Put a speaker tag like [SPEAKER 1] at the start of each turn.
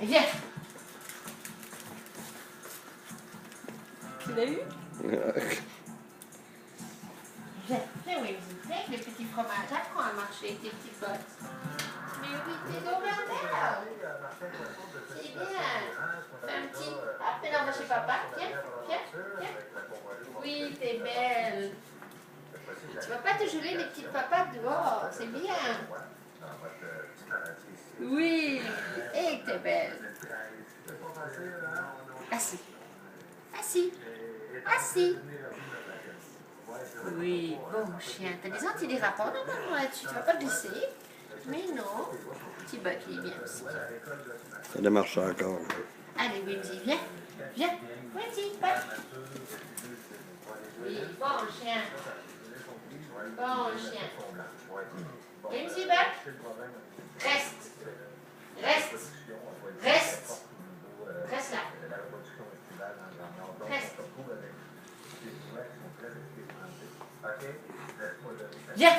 [SPEAKER 1] Viens. Tu l'as eu? Viens, viens, oui, viens avec le petit fromage. Apprends à marcher avec tes petites bottes. Mais oui, t'es dans la mer. C'est bien. Fais un petit... Hop, maintenant on va chez papa. Viens, viens, viens. Oui, t'es belle. Tu vas pas te geler les petites papates dehors. C'est bien. Oui, et t'es belle. Assis. Assis. Assis. Oui, bon chien. T'as des antidérapants normalement là-dessus. Tu vas pas glisser. Mais non. Petit Buck, il est bien aussi.
[SPEAKER 2] Ça démarche encore.
[SPEAKER 1] Allez, Wimsy, viens. Viens. Wimsy, Buck. Oui, bon chien. Bon chien. Wimsy, Buck. Reste. Reste. Reste. Reste là. Reste. Viens.